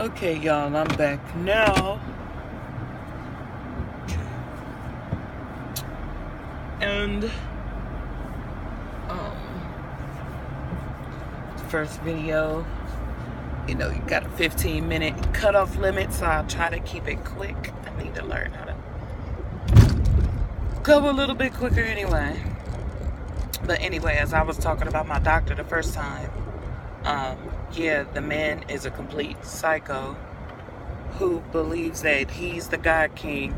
Okay, y'all, I'm back now. And first video, you know, you got a 15-minute cutoff limit, so I'll try to keep it quick. I need to learn how to go a little bit quicker anyway. But anyway, as I was talking about my doctor the first time, yeah, the man is a complete psycho who believes that he's the godKing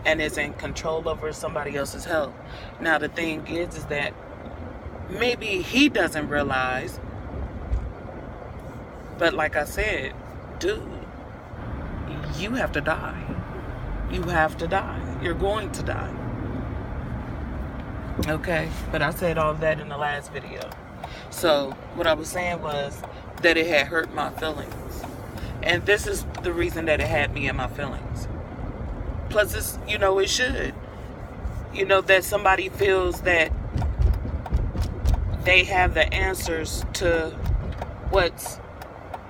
and is in control over somebody else's health. Now, the thing is that maybe he doesn't realize, but like I said, dude, you have to die. You have to die. You're going to die. Okay? But I said all of that in the last video. So, what I was saying was that it had hurt my feelings. And this is the reason that it had me in my feelings. Plus, it's, you know, it should. You know, that somebody feels that they have the answers to what's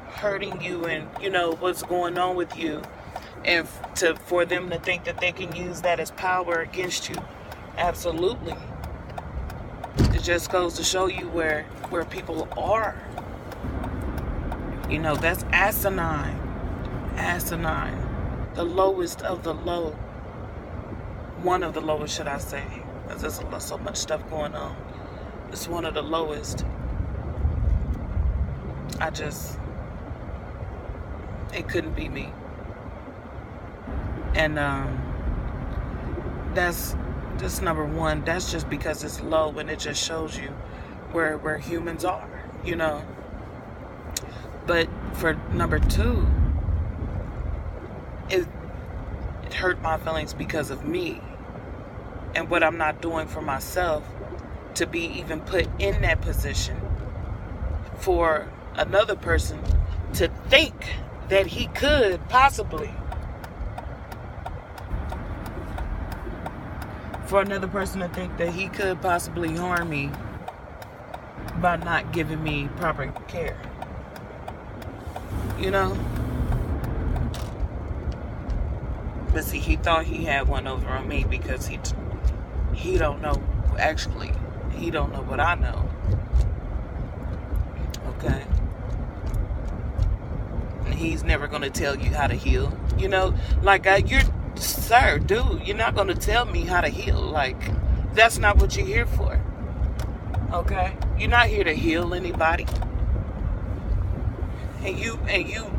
hurting you and, you know, what's going on with you. And for them to think that they can use that as power against you. Absolutely. It just goes to show you where people are. You know, that's asinine. Asinine. The lowest of the low. One of the lowest, should I say. Because there's so much stuff going on. It's one of the lowest. It couldn't be me. And that's number one. That's just because it's low, and it just shows you where humans are, you know. But for number two, it hurt my feelings because of me and what I'm not doing for myself to be even put in that position for another person to think that he could possibly. For another person to think that he could possibly harm me by not giving me proper care. You know? But see, he thought he had one over on me because he don't know. Actually, he don't know what I know. Okay? And he's never going to tell you how to heal. You know? Like, sir, dude, you're not going to tell me how to heal. Like, that's not what you're here for. Okay? You're not here to heal anybody. And you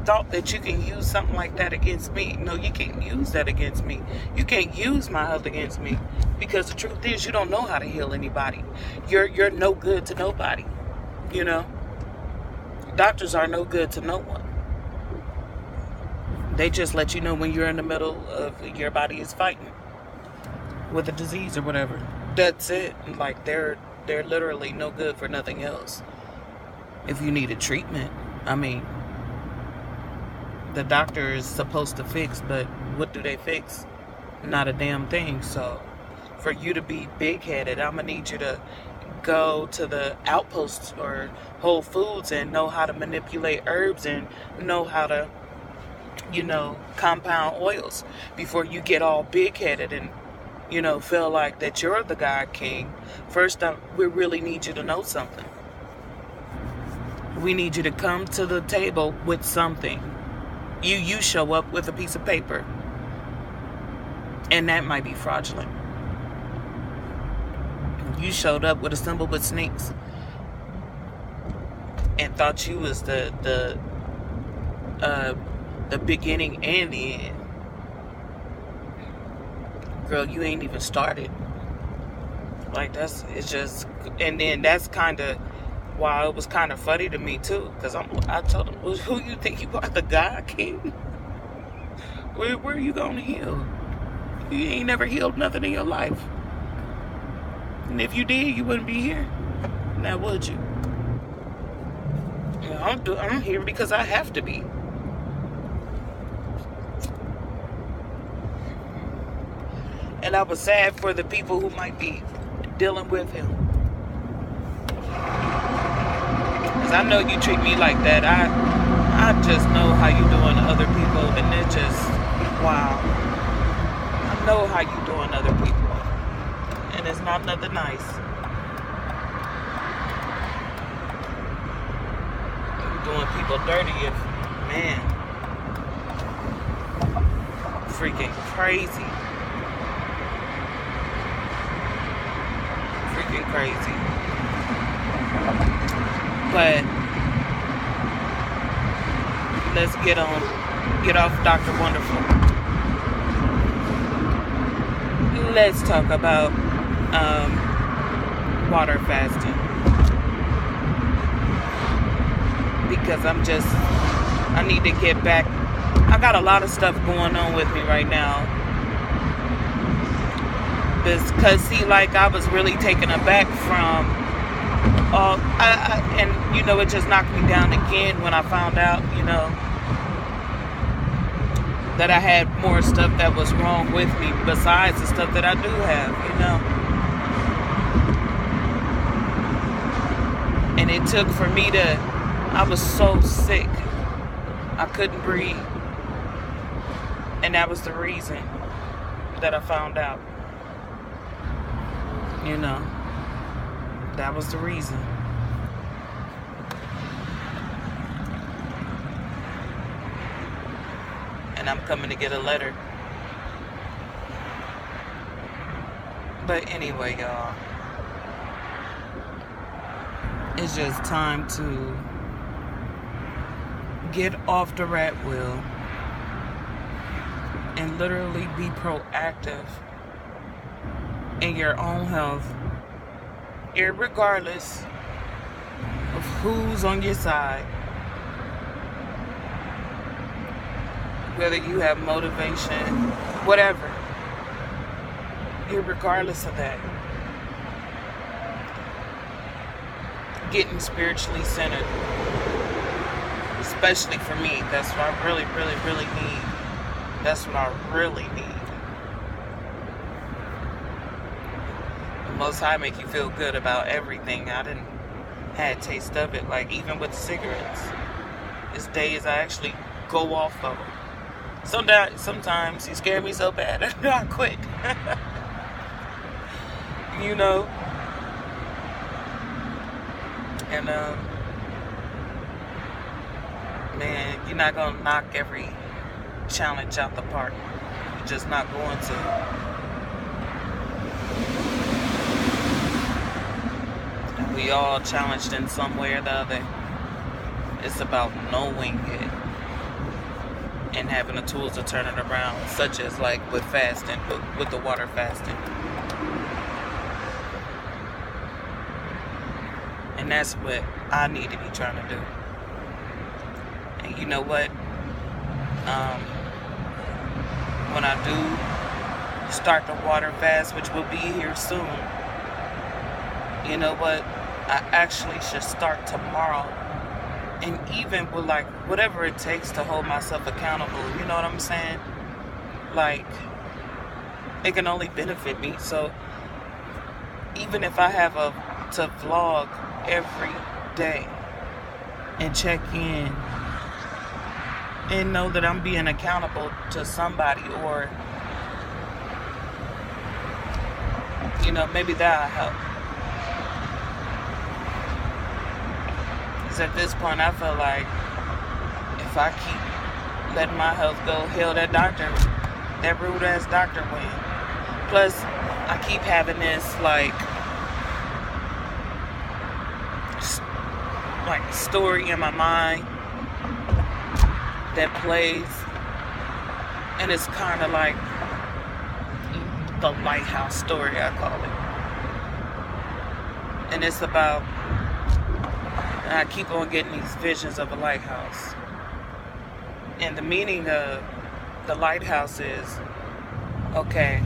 thought that you can use something like that against me. No, you can't use that against me. You can't use my health against me. Because the truth is, you don't know how to heal anybody. You're no good to nobody. You know? Doctors are no good to no one. They just let you know when you're in the middle of your body is fighting with a disease or whatever. That's it. Like, they're literally no good for nothing else. If you need a treatment, I mean, the doctor is supposed to fix, but what do they fix? Not a damn thing. So for you to be big-headed, I'm going to need you to go to the Outposts or Whole Foods and know how to manipulate herbs and know how to, you know, compound oils before you get all big-headed and, you know, feel like that you're the godKing. First, we really need you to know something. We need you to come to the table with something. You show up with a piece of paper. And that might be fraudulent. You showed up with a symbol with snakes. And thought you was the beginning and the end. Girl, you ain't even started. Like, it's just, and then that's kind of why it was kind of funny to me too, because I told him, well, who you think you are, the godKing? Where are you gonna heal? You ain't never healed nothing in your life. And if you did, you wouldn't be here. Now would you? I'm here because I have to be. And I was sad for the people who might be dealing with him. Because I know you treat me like that. I just know how you doing to other people, and it just, wow. I know how you doing to other people, and it's not nothing nice. You're doing people dirty if, man, freaking crazy. Freaking crazy. But let's get off Dr. Wonderful. Let's talk about water fasting. Because I need to get back. I got a lot of stuff going on with me right now. Because, see, like, I was really taken aback from, and, you know, it just knocked me down again when I found out, you know, that I had more stuff that was wrong with me besides the stuff that I do have, you know. And it took for me I was so sick. I couldn't breathe. And that was the reason that I found out. You know, that was the reason. And I'm coming to get a letter. But anyway, y'all, it's just time to get off the rat wheel and literally be proactive in your own health, irregardless of who's on your side. Whether you have motivation, whatever, irregardless of that. Getting spiritually centered, especially for me, that's what I really, really, really need. That's what I really need. The Most High make you feel good about everything. I didn't had a taste of it, like even with cigarettes. It's days I actually go off of them. Sometimes he scared me so bad I quit. You know. And man, you're not gonna knock every challenge out the park. You're just not going to. And we all challenged in some way or the other. It's about knowing it and having the tools to turn it around, such as like with fasting, with the water fasting. And that's what I need to be trying to do. And you know what? When I do start the water fast, which will be here soon, you know what? I actually should start tomorrow. And even with like whatever it takes to hold myself accountable, you know what I'm saying? Like, it can only benefit me. So even if I have to vlog every day and check in and know that I'm being accountable to somebody, or you know, maybe that'll help. At this point, I feel like if I keep letting my health go, hell, that rude ass doctor win. Plus, I keep having this like story in my mind that plays, and it's kind of like the lighthouse story, I call it. And it's about, and I keep on getting these visions of a lighthouse. And the meaning of the lighthouse is, okay,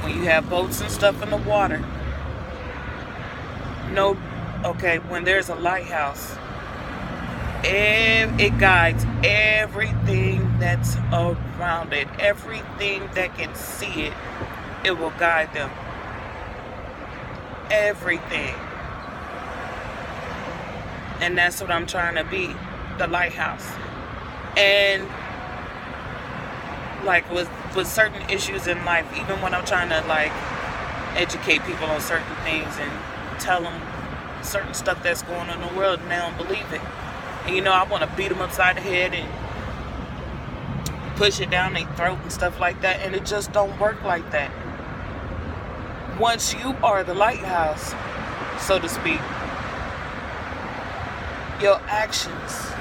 when you have boats and stuff in the water, when there's a lighthouse, it guides everything that's around it. Everything that can see it, it will guide them. Everything. And that's what I'm trying to be. the lighthouse. And like with certain issues in life, even when I'm trying to like educate people on certain things and tell them certain stuff that's going on in the world, and they don't believe it. And you know, I want to beat them upside the head and push it down their throat and stuff like that, and it just don't work like that. Once you are the lighthouse, so to speak, your actions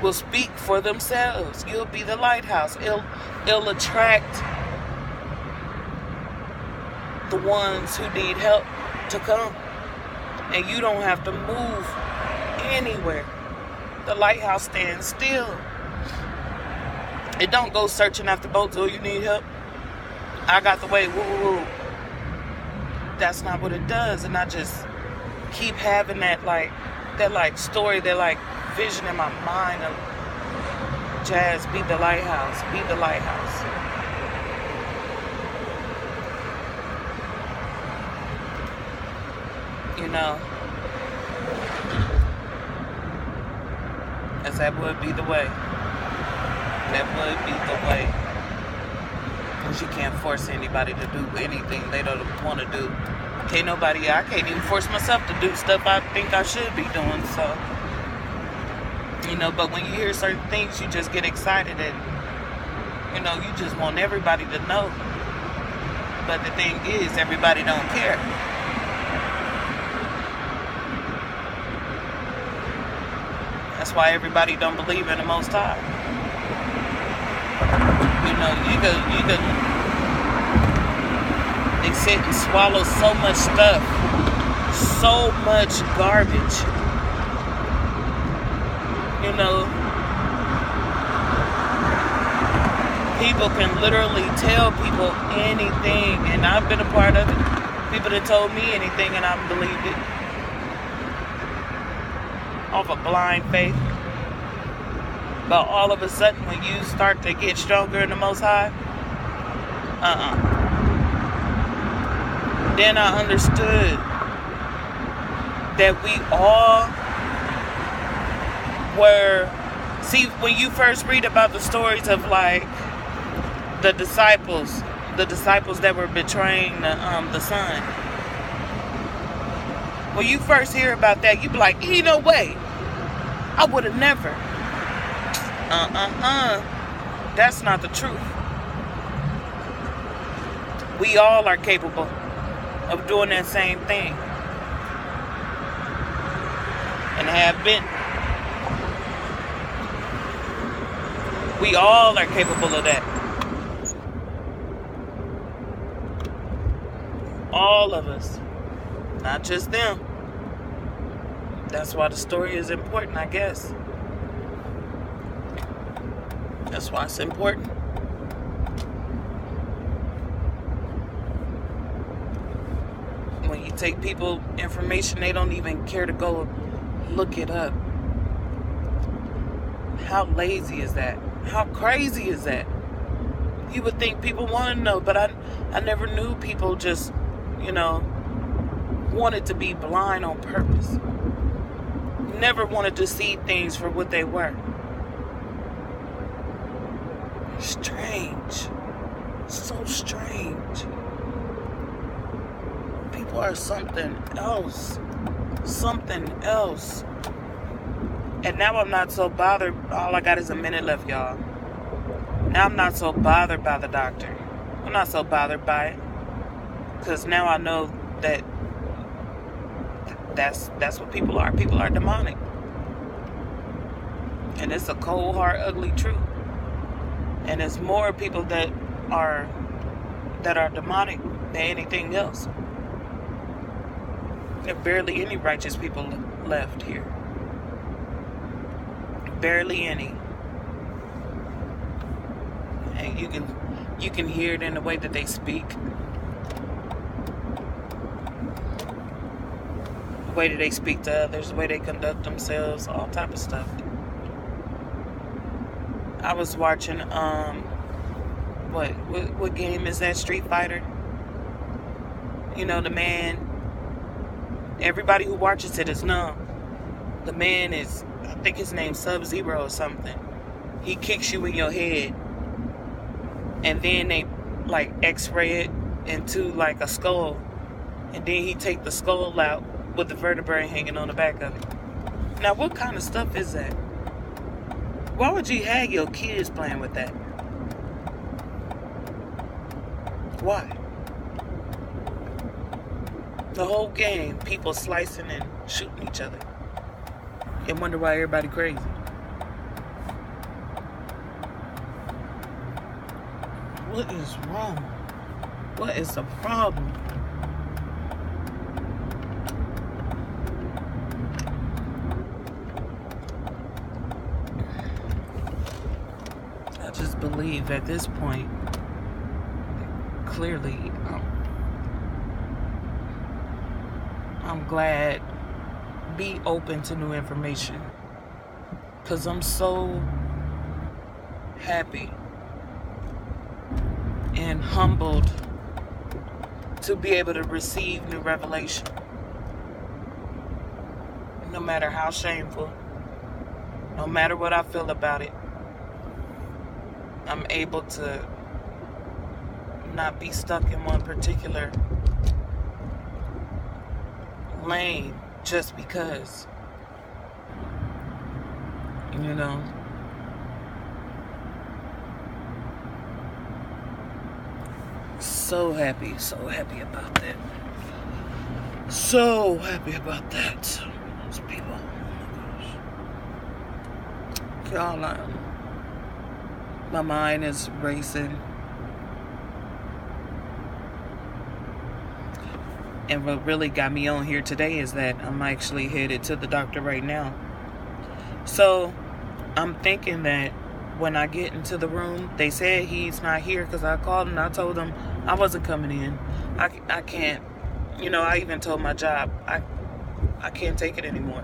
will speak for themselves. You'll be the lighthouse. It'll attract the ones who need help to come. And you don't have to move anywhere. The lighthouse stands still. It don't go searching after boats. Oh, you need help? I got the way. Woo, woo, woo. That's not what it does. And I just keep having that story, that vision in my mind of Jazz, be the lighthouse. Be the lighthouse. You know, as that would be the way. That would be the way. Because you can't force anybody to do anything they don't want to do. I can't even force myself to do stuff I think I should be doing. So, you know, but when you hear certain things, you just get excited and, you know, you just want everybody to know. But the thing is, everybody don't care. That's why everybody don't believe in the Most High. You know, they sit and swallow so much stuff, so much garbage. You know, people can literally tell people anything, and I've been a part of it. People that told me anything and I believed it. Off of blind faith. But all of a sudden, when you start to get stronger in the Most High, then I understood that we all were. See, when you first read about the stories of like the disciples that were betraying the Son. When you first hear about that, you be like, ain't no way. I would have never. That's not the truth. We all are capable of doing that same thing. And have been. We all are capable of that. All of us. Not just them. That's why the story is important, I guess. That's why it's important. When you take people information, they don't even care to go look it up. How lazy is that? How crazy is that? You would think people want to know, but I never knew people just, you know, wanted to be blind on purpose. Never wanted to see things for what they were. Strange. So strange. People are something else. Something else. And now I'm not so bothered. All I got is a minute left, y'all. Now I'm not so bothered by the doctor. I'm not so bothered by it. Because now I know that that's what people are. People are demonic. And it's a cold, hard, ugly truth. And there's more people that are demonic than anything else. There are barely any righteous people left here. Barely any. And you can hear it in the way that they speak. The way that they speak to others, the way they conduct themselves, all type of stuff. I was watching what game is that? Street Fighter? You know, the man, everybody who watches it is numb. The man is, I think his name's Sub-Zero or something. He kicks you in your head. And then they like x-ray it into like a skull. And then he take the skull out with the vertebrae hanging on the back of it. Now what kind of stuff is that? Why would you have your kids playing with that? Why? The whole game, people slicing and shooting each other. And wonder why everybody crazy. What is wrong? What is the problem? I just believe at this point, clearly, I'm glad. Be open to new information. Because I'm so happy and humbled to be able to receive new revelation. No matter how shameful, no matter what I feel about it, I'm able to not be stuck in one particular lane just because, you know. So happy about that. So happy about that. Those people, oh my gosh. Y'all, my mind is racing. And what really got me on here today is that I'm actually headed to the doctor right now. So I'm thinking that when I get into the room, they said he's not here because I called him and I told him I wasn't coming in. I can't, you know, I even told my job, I can't take it anymore.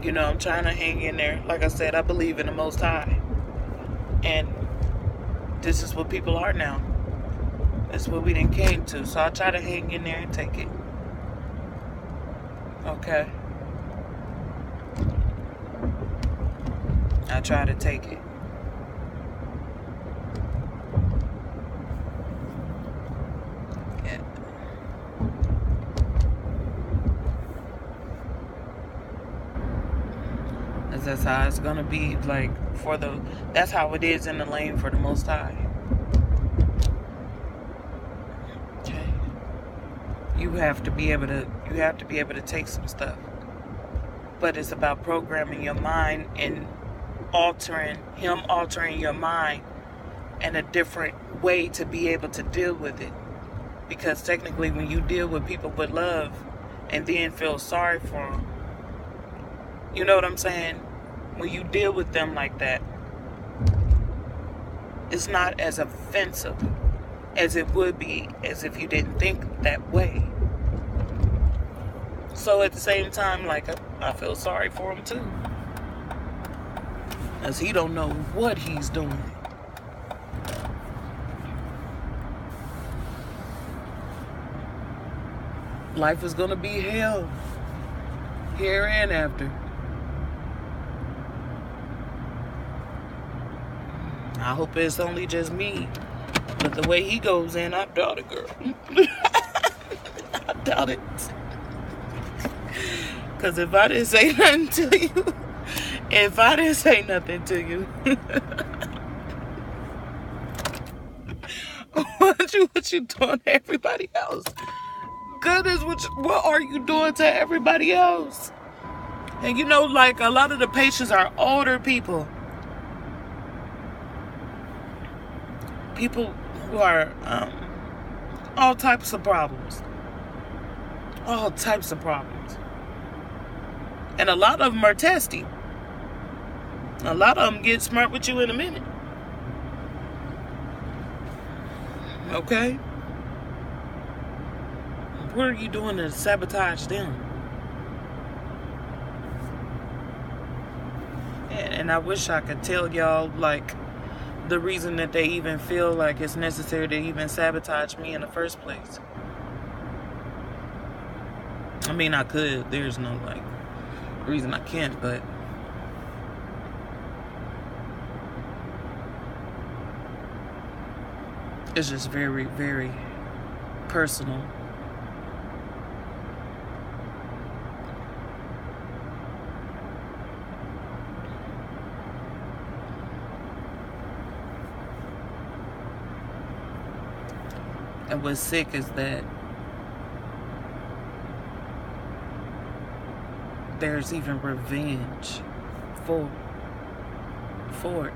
You know, I'm trying to hang in there. Like I said, I believe in the Most High. And this is what people are now. That's what we done came to. So I try to hang in there and take it. Okay. I try to take it. Yeah. That's how it's gonna be, like, that's how it is in the lane for the Most High. Okay. You have to be able to take some stuff. But it's about programming your mind and altering your mind in a different way to be able to deal with it. Because technically when you deal with people with love and then feel sorry for them, you know what I'm saying? When you deal with them like that, it's not as offensive as it would be as if you didn't think that way. So at the same time, like, I feel sorry for him too. As he don't know what he's doing. Life is gonna be hell. Here and after. I hope it's only just me. But the way he goes in, I doubt it, girl. I doubt it. Because if I didn't say nothing to you, what you doing to everybody else? Goodness, what are you doing to everybody else? And you know, like, a lot of the patients are older people. People who are all types of problems. All types of problems. And a lot of them are testy. A lot of them get smart with you in a minute. Okay? What are you doing to sabotage them? And I wish I could tell y'all, like, the reason that they even feel like it's necessary to even sabotage me in the first place. I mean, I could. There's no, like, reason I can't, but it's just very, very personal. And what's sick is that there's even revenge for it.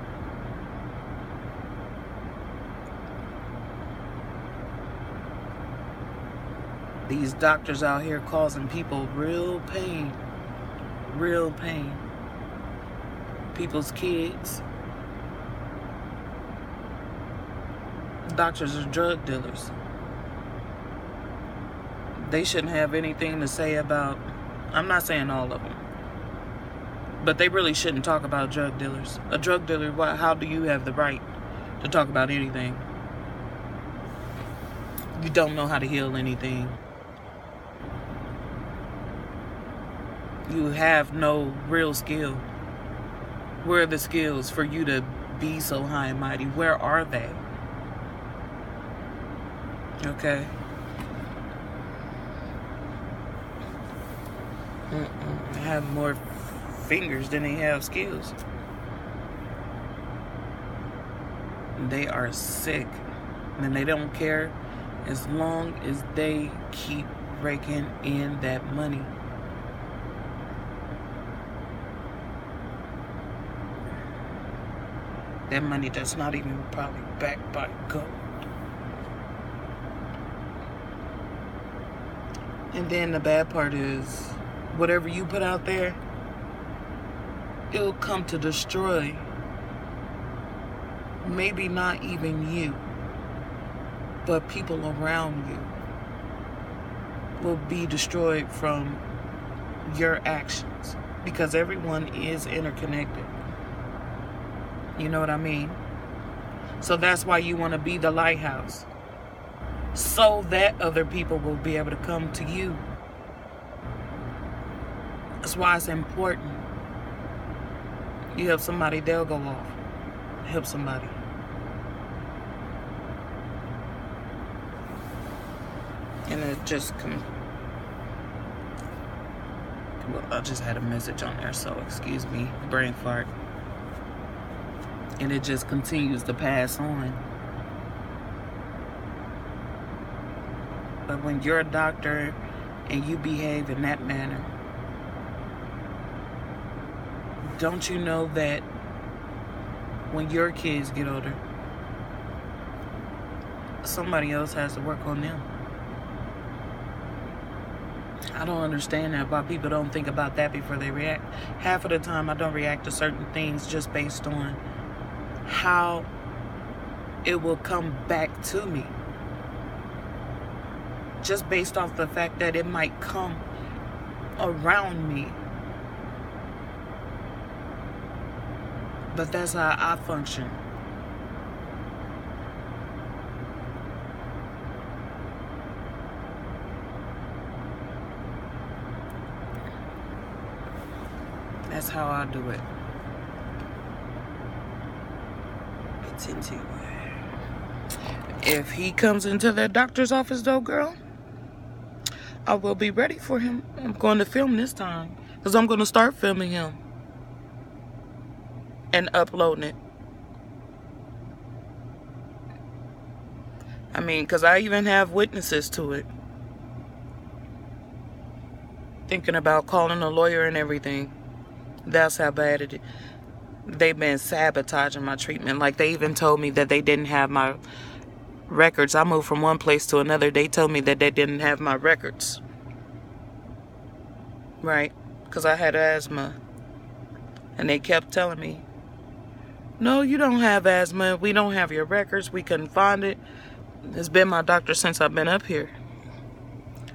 These doctors out here causing people real pain. Real pain. People's kids. Doctors are drug dealers. They shouldn't have anything to say about, I'm not saying all of them, but they really shouldn't talk about drug dealers. A drug dealer, how do you have the right to talk about anything? You don't know how to heal anything. You have no real skill. Where are the skills for you to be so high and mighty? Where are they? Okay. They have more fingers than they have skills. They are sick. And they don't care as long as they keep raking in that money. That money that's not even probably backed by gold. And then the bad part is, whatever you put out there, it'll come to destroy maybe not even you, but people around you will be destroyed from your actions, because everyone is interconnected. You know what I mean? So that's why you want to be the lighthouse, so that other people will be able to come to you. That's why it's important. You help somebody, they'll go off. Help somebody. And it just well, I just had a message on there, so excuse me, brain fart. And it just continues to pass on. But when you're a doctor and you behave in that manner, don't you know that when your kids get older, somebody else has to work on them? I don't understand that, why people don't think about that before they react. Half of the time I don't react to certain things just based on how it will come back to me. Just based off the fact that it might come around me. But that's how I function. That's how I do it. If he comes into that doctor's office though, girl, I will be ready for him. I'm going to film this time, because I'm going to start filming him and uploading it. I mean, because I even have witnesses to it. Thinking about calling a lawyer and everything. That's how bad it is. They've been sabotaging my treatment. Like, they even told me that they didn't have my records. I moved from one place to another. They told me that they didn't have my records. Right? Because I had asthma. And they kept telling me, no, you don't have asthma. We don't have your records. We couldn't find it. It's been my doctor since I've been up here.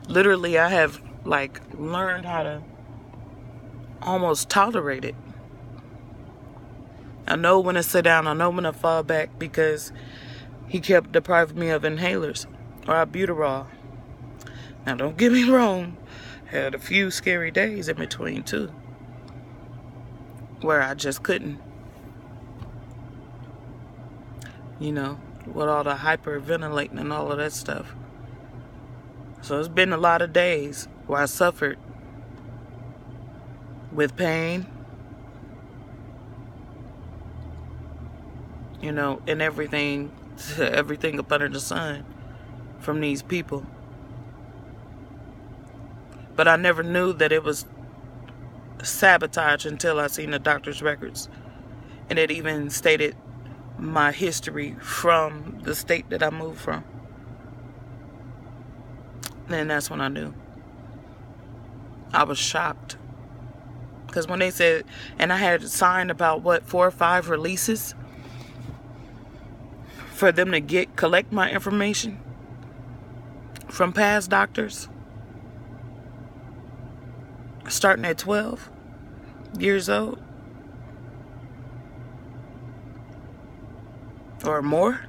Literally, I have, like, learned how to almost tolerate it. I know when to sit down. I know when to fall back, because he kept depriving me of inhalers or albuterol. Now, don't get me wrong. Had a few scary days in between too, where I just couldn't, you know, with all the hyperventilating and all of that stuff. So it's been a lot of days where I suffered with pain, you know, and everything up under the sun from these people. But I never knew that it was sabotage until I seen the doctor's records. And it even stated my history from the state that I moved from. And that's when I knew. I was shocked. Because when they said, and I had signed about, what, 4 or 5 releases for them to collect my information from past doctors, starting at 12 years old or more.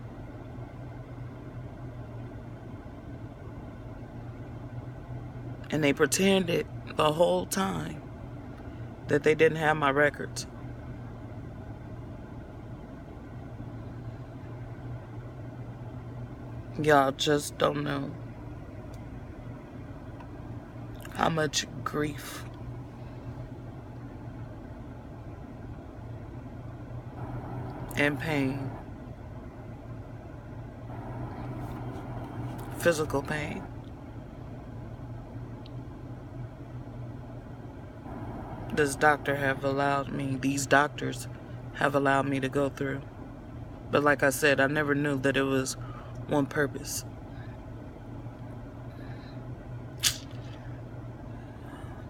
And they pretended the whole time that they didn't have my records. Y'all just don't know how much grief and pain, physical pain, these doctors have allowed me to go through. But like I said, I never knew that it was one purpose.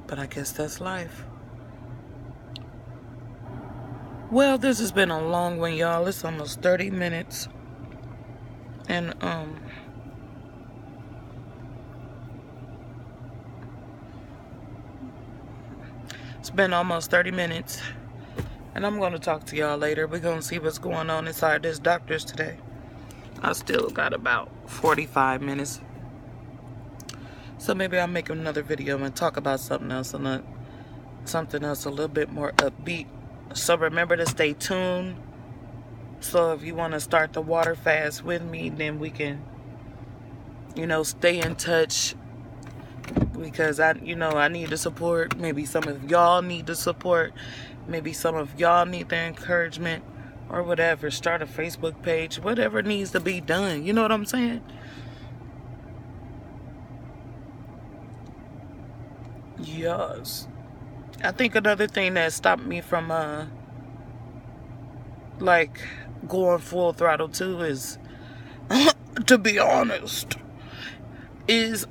But I guess that's life. Well, this has been a long one, y'all. It's almost 30 minutes. And, it's been almost 30 minutes. And I'm going to talk to y'all later. We're going to see what's going on inside this doctor's today. I still got about 45 minutes. So maybe I'll make another video and talk about something else a little bit more upbeat. So remember to stay tuned. So if you want to start the water fast with me, then we can, you know, stay in touch. Because I need the support. Maybe some of y'all need the support. Maybe some of y'all need the encouragement or whatever. Start a Facebook page. Whatever needs to be done. You know what I'm saying? Yes. I think another thing that stopped me from like going full throttle too is to be honest is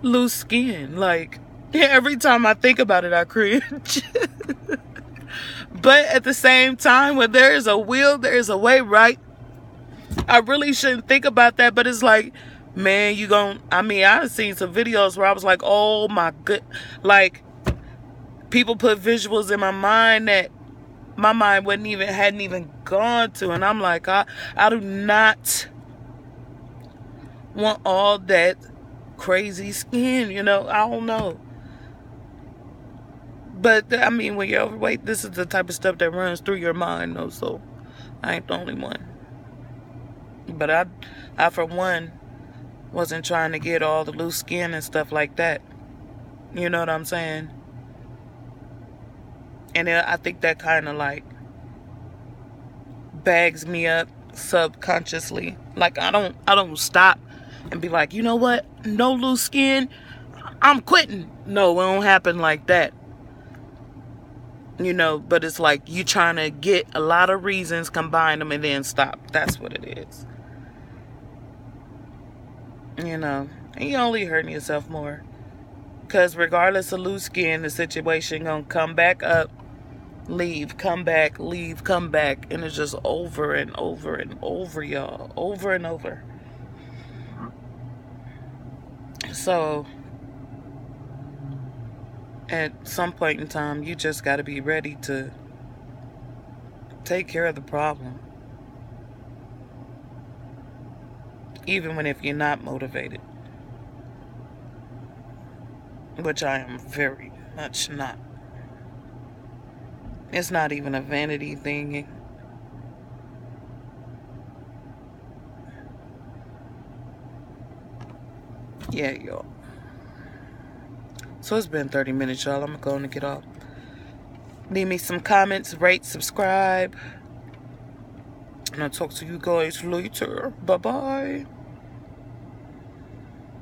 loose skin. Like every time I think about it I cringe. But at the same time, when there is a will, there is a way, right? I really shouldn't think about that, but it's like, man, I've seen some videos where I was like, oh my good, like, people put visuals in my mind that my mind hadn't even gone to, and I'm like, I do not want all that crazy skin, you know. I don't know. But, I mean, when you're overweight, this is the type of stuff that runs through your mind, though, so I ain't the only one. But I for one, wasn't trying to get all the loose skin and stuff like that. You know what I'm saying? And I think that kind of, like, bags me up subconsciously. Like, I don't stop and be like, you know what? No loose skin, I'm quitting. No, it don't happen like that. You know, but it's like you trying to get a lot of reasons, combine them, and then stop. That's what it is. You know, and you only hurting yourself more. Because regardless of loose skin, the situation gonna come back up, leave, come back, leave, come back. And it's just over and over and over, y'all. Over and over. So at some point in time, you just got to be ready to take care of the problem. Even if you're not motivated. which I am very much not. It's not even a vanity thing. Yeah, y'all. So it's been 30 minutes, y'all. I'm going to get off. Leave me some comments, rate, subscribe. And I'll talk to you guys later. Bye-bye.